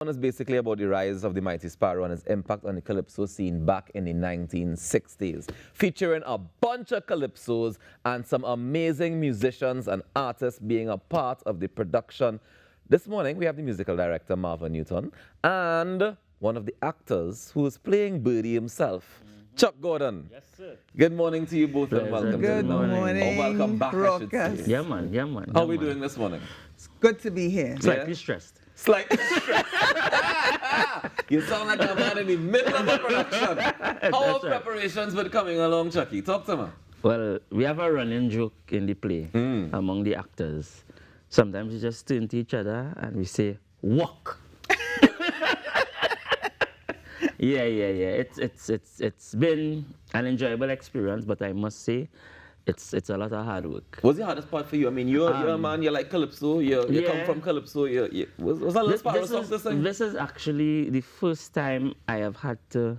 One is basically about the rise of the mighty Sparrow and its impact on the calypso scene back in the 1960s, featuring a bunch of calypsos and some amazing musicians and artists being a part of the production. This morning, we have the musical director, Marvin Newton, and one of the actors who is playing Birdie himself, Chuck Gordon. Yes, sir. Good morning to you both and welcome. Good morning. Or welcome back, I should Raucous. say. Yeah, man. Yeah, man. How are we doing this morning? It's good to be here. Slightly stressed. Slightly stressed. You sound like a man in the middle of a production. How are preparations been coming along, Chucky? Talk to me. Well, we have a running joke in the play among the actors. Sometimes we just turn to each other and we say, walk. Yeah. It's been an enjoyable experience, but I must say, it's a lot of hard work. What's the hardest part for you? I mean, you're a man, you like Calypso, you come from Calypso. Was a little Sparrow song this thing? This is actually the first time I have had to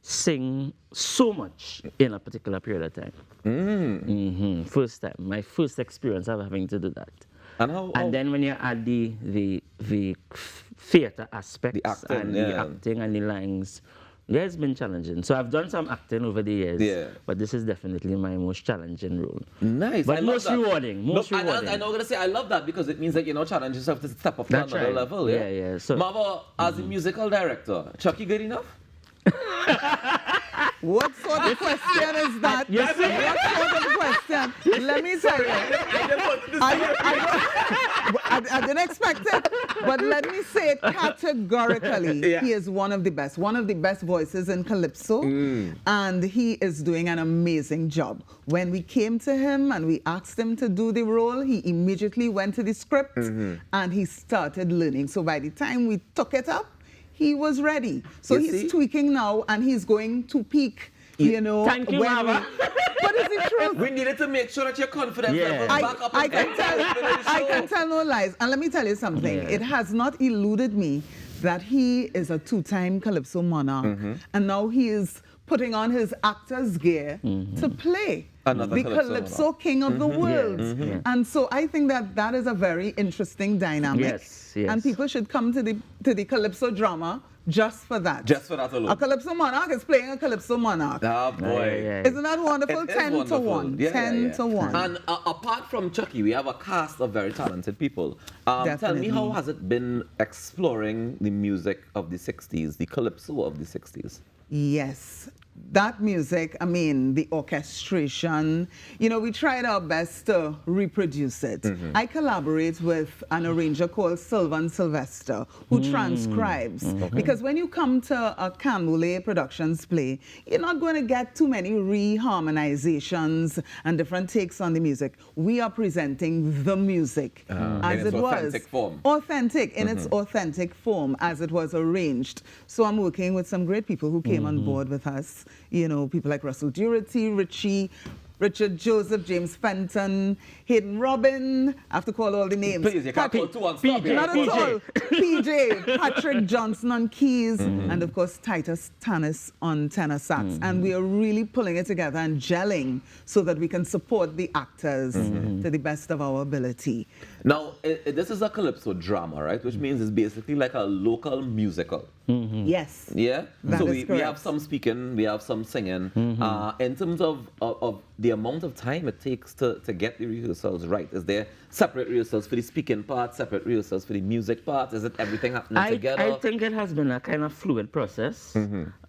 sing so much in a particular period of time. First time, my first experience of having to do that. And then when you add the theater aspects the acting and the lines, yeah, it's been challenging. So I've done some acting over the years, but this is definitely my most challenging role. Nice, but most rewarding. Most rewarding. I know I'm gonna say I love that because it means that challenge yourself to step up to another level. Yeah. So, Marva, as a musical director, Chucky good enough? What sort of question is that? Yes, what sort of question? Let me tell you. I didn't expect it, but let me say it categorically. He is one of the best voices in Calypso, and he is doing an amazing job. When we came to him and we asked him to do the role, he immediately went to the script and he started learning. So by the time we took it up, he was ready. So he's tweaking now and he's going to peak, Thank you, Mama. But is it true? We needed to make sure that your confidence level back up. I can tell no lies. And let me tell you something. It has not eluded me that he is a two-time Calypso monarch. And now he is putting on his actor's gear to play the Calypso King of the world. And so I think that is a very interesting dynamic. Yes. And people should come to the Calypso drama just for that. Just for that alone. A Calypso monarch is playing a Calypso monarch. Oh, boy. Isn't that wonderful? 10 to 1. 10 to 1. And apart from Chucky, we have a cast of very talented people. Tell me, how has it been exploring the music of the 60s, the Calypso of the 60s? Yes. That music, I mean, the orchestration, we tried our best to reproduce it. I collaborate with an arranger called Sylvan Sylvester, who transcribes. Because when you come to a Canboulay Productions play, you're not going to get too many reharmonizations and different takes on the music. We are presenting the music as it was. Authentic form. Authentic, in its authentic form, as it was arranged. So I'm working with some great people who came on board with us. People like Russell Durity, Richard Joseph, James Fenton, Hayden Robin. I have to call all the names. Please, you can't call two on stop. Not at all. PJ, Patrick Johnson on keys, and of course Titus Tanis on tenor sax. And we are really pulling it together and gelling so that we can support the actors to the best of our ability. Now, this is a Calypso drama, right? Which means it's basically like a local musical. Yes. Yeah? That So is we have some speaking, we have some singing. In terms of the amount of time it takes to get the rehearsals right, is there separate rehearsals for the speaking part, separate rehearsals for the music part? Is it everything happening together? I think it has been a kind of fluid process.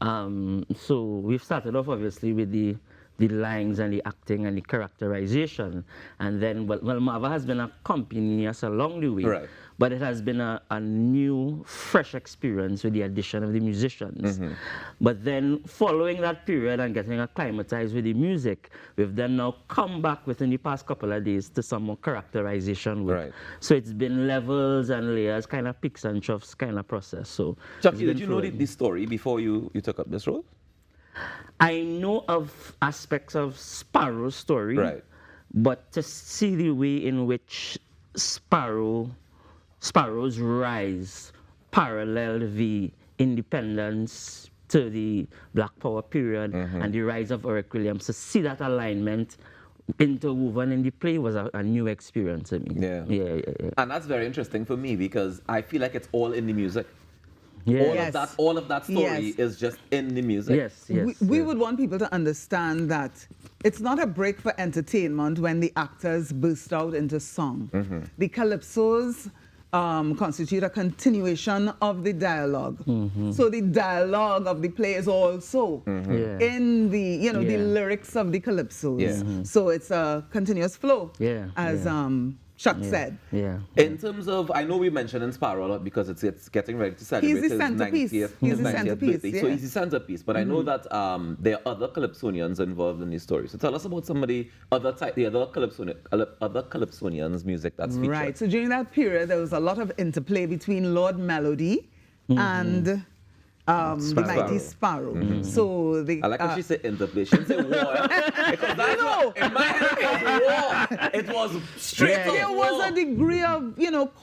So we've started off obviously with the lines and the acting and the characterization. And then, well, Marva has been accompanying us along the way. Right. But it has been a new, fresh experience with the addition of the musicians. But then, following that period and getting acclimatized with the music, we've then now come back within the past couple of days to some more characterization work. Right. So it's been levels and layers, kind of peaks and troughs kind of process. So, Chucky, did you know the story before you took up this role? I know of aspects of Sparrow's story, but to see the way in which Sparrow's rise paralleled the independence to the Black Power period and the rise of Eric Williams, to see that alignment interwoven in the play was a new experience to me. Yeah. And that's very interesting for me because I feel like it's all in the music. All of that story is just in the music. We would want people to understand that it's not a break for entertainment when the actors burst out into song. The calypsos constitute a continuation of the dialogue. So the dialogue of the play is also in the the lyrics of the calypsos. So it's a continuous flow, as Chuck said. In terms of, I know we mentioned in Sparrow a lot because it's getting ready to celebrate his 90th birthday. So he's the centerpiece. But I know that there are other Calypsonians involved in the story. So tell us about some of the other Calypsonians' music that's featured. Right. So during that period, there was a lot of interplay between Lord Melody and the Mighty Sparrow. So I like how she said interplay. She didn't say war. Because that's what, in my head, it was war. It was straight up There war. was a degree of,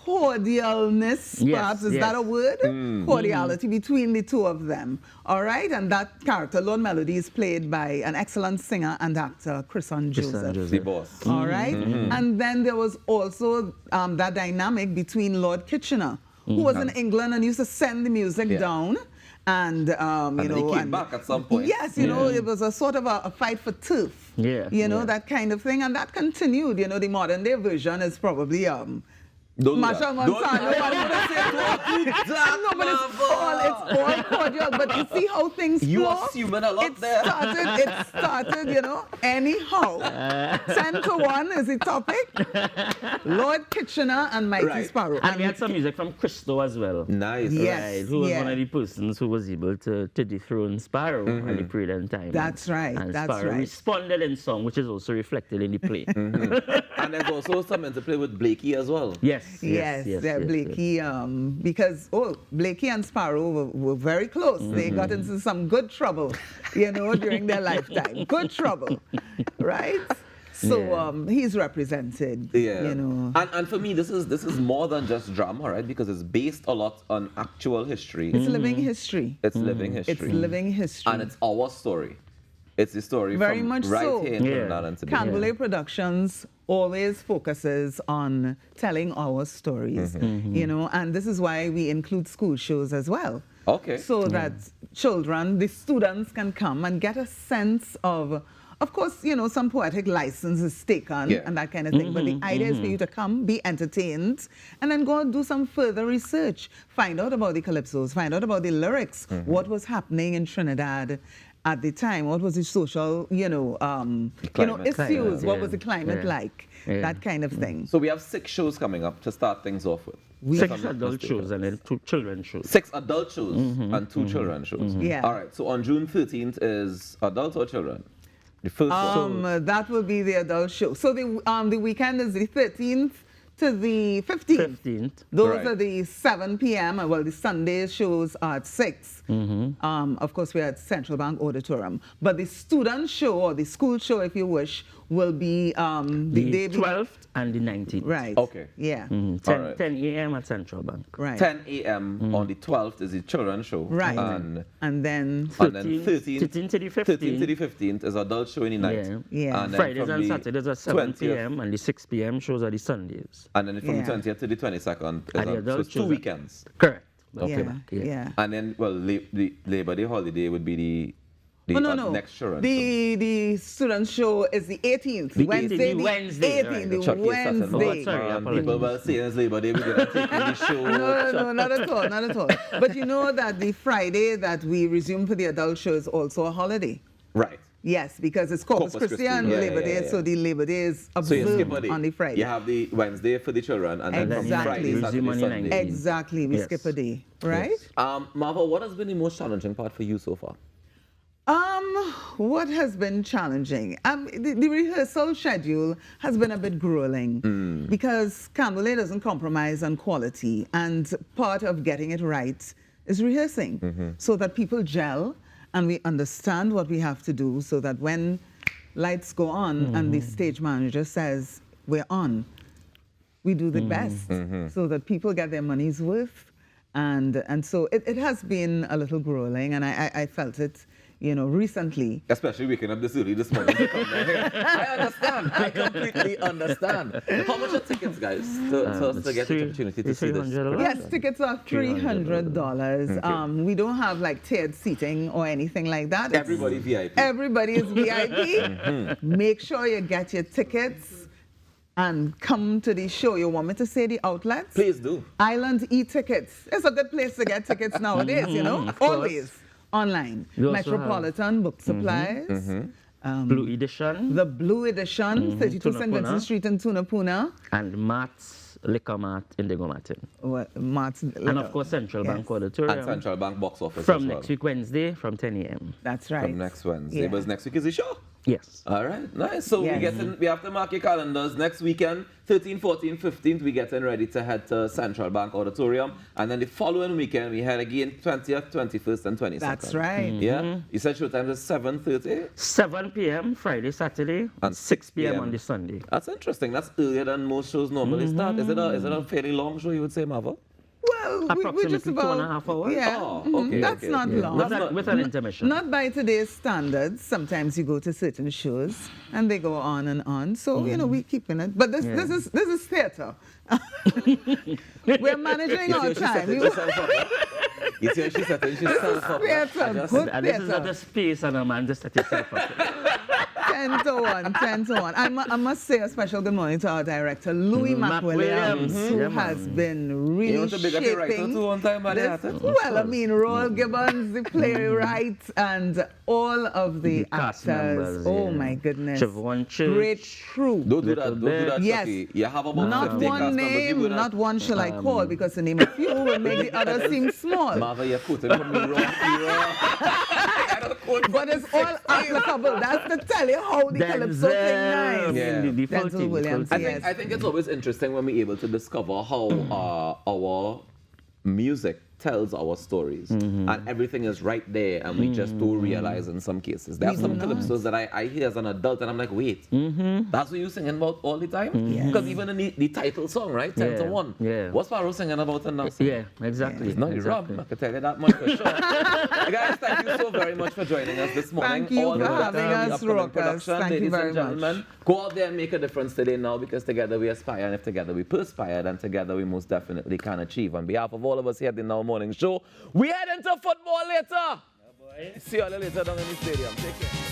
cordialness, perhaps. Is that a word? Cordiality between the two of them. All right? And that character, Lord Melody, is played by an excellent singer and actor, Chrison Joseph. The boss. All right? And then there was also that dynamic between Lord Kitchener, who was in England and used to send the music down. And he came back at some point. Yes, it was a sort of a fight for turf. That kind of thing, and that continued. The modern day version is probably Masha Montano. No, but it's all cordial. But you see how things You flow? assuming a lot there. It started, anyhow. 10-1 is the topic. Lord Kitchener and Mighty Sparrow. And we had some music from Christo as well. Nice. Yes. Who was one of the persons who was able to dethrone Sparrow at the period in time. That's right. And That's Sparrow right. responded in song, which is also reflected in the play. And there's also some interplay with Blakey as well. Yes, Blakey, because Blakey and Sparrow were very close. They got into some good trouble, during their lifetime. Good trouble, right? So he's represented. And for me, this is more than just drama, right? Because it's based a lot on actual history. It's living history. It's living history. It's living history. And it's our story. It's the story Very from much right so. here in Trinidad and Tobago. Canberra Productions always focuses on telling our stories, and this is why we include school shows as well. Okay. So that children, the students can come and get a sense of course, some poetic license is taken and that kind of thing. But the idea is for you to come, be entertained, and then go and do some further research. Find out about the calypsos, find out about the lyrics, what was happening in Trinidad at the time, what was the social, issues, what was the climate like, that kind of thing. So we have 6 shows coming up to start things off with. 6 adult shows and then 2 children shows. 6 adult shows and 2 children shows. All right, so on June 13th is adult or children? The first one. That will be the adult show. So the weekend is the 13th to the 15th. Those are the 7 p.m. Well, the Sunday shows are at 6. Of course, we're at Central Bank Auditorium. But the student show, or the school show, if you wish, will be the day 12th and the 19th. Right. Okay. Yeah. 10 a.m. at Central Bank. Right. 10 a.m. on the 12th is the children's show. Right. And then 13th to the 15th. 13th to the 15th is adult show in the night. Yeah. And then Fridays from and the Saturdays at 7 20th p.m. and the 6 p.m. shows are the Sundays. And then from the 20th to the 22nd so it's 2 weekends. Correct. Okay. Yeah. And then, the Labor Day holiday would be the next children's show. The student show is the 18th. The Wednesday. 18th, The Chucky Wednesday. People will say it's Labor Day, we're going to take the show. No, not at all, not at all. But you know that the Friday that we resume for the adult show is also a holiday. Right. Yes, because it's Corpus Christi and Labor Day, so the Labor Day is observed on the Friday. You have the Wednesday for the children, and then from Friday, Saturday, Sunday. Exactly, we skip a day, right? Marva, what has been the most challenging part for you so far? What has been challenging? The rehearsal schedule has been a bit grueling because Canberra doesn't compromise on quality, and part of getting it right is rehearsing so that people gel and we understand what we have to do, so that when lights go on and the stage manager says we're on, we do the best so that people get their money's worth. And so it has been a little grueling, and I felt it, recently. Especially waking up this early this morning to come down here. I understand. I completely understand. How much are tickets, guys, to get the opportunity to see this? Yes, tickets are $300. We don't have like tiered seating or anything like that. Everybody VIP. Everybody is VIP. Make sure you get your tickets and come to the show. You want me to say the outlets? Please do. Island e-tickets. It's a good place to get tickets nowadays, always online. Metropolitan Book Supplies. Blue Edition. The Blue Edition, 32 St. Vincent Street in Tunapuna. And Matt's Liquor Mart, Indigo Martin. Matt's Liquor. And of course, Central Bank Auditorium. And Central Bank box office from as well. next week, Wednesday, from 10 a.m. That's right. From next Wednesday. But next week is the show? Yes. All right, nice. So we have to mark your calendars. Next weekend, 13th, 14th, 15th, we getting ready to head to Central Bank Auditorium. And then the following weekend, we head again 20th, 21st, and 22nd. That's right. Yeah? You said showtime is 7:30? 7 p.m. Friday, Saturday, and 6 p.m. on the Sunday. That's interesting. That's earlier than most shows normally start. Is it a fairly long show, you would say, Marvel? Well, approximately we're just about 2.5 hours. Yeah, Oh, okay. That's not long. With an intermission. Not by today's standards. Sometimes you go to certain shows and they go on and on. So we keeping it. But this is theater. We're managing our time. You see, she said she's self-up. Theater, good And this is theater. not a space and a man just set yourself up. 10 to 1, 10 to 1. I must say a special good morning to our director, Louis McWilliams, who has been really shaping this. Well, I mean, Roel Gibbons, the playwright, and all of the cast actors. members, Oh, my goodness. Siobhan Church. Great crew. Don't do that, Yes. Chucky. You have about Not 50 one cast members. You name, would not one shall I call, because the name of few will make the others seem small. Marva, you're quoting from the wrong era. But it's all applicable. That's to tell you how the Calypso thing nice. Denzel Williams. I think it's always interesting when we're able to discover how our music tells our stories, and everything is right there, and we just don't realize in some cases. There are some calypsos that I hear as an adult, and I'm like, wait, that's what you're singing about all the time? Because even in the title song, right, 10 to 1, what's Pharaoh singing about in that song? Yeah, exactly. It's not exactly. rum, I can tell you that much for sure. Guys, thank you so very much for joining us this morning. Thank you all for having us, Rockers. Thank ladies you very and gentlemen. much. Go out there and make a difference today now, because together we aspire, and if together we perspire, then together we most definitely can achieve. On behalf of all of us here at the Now Morning Show, we head into football later. See you all later down in the stadium. Take care.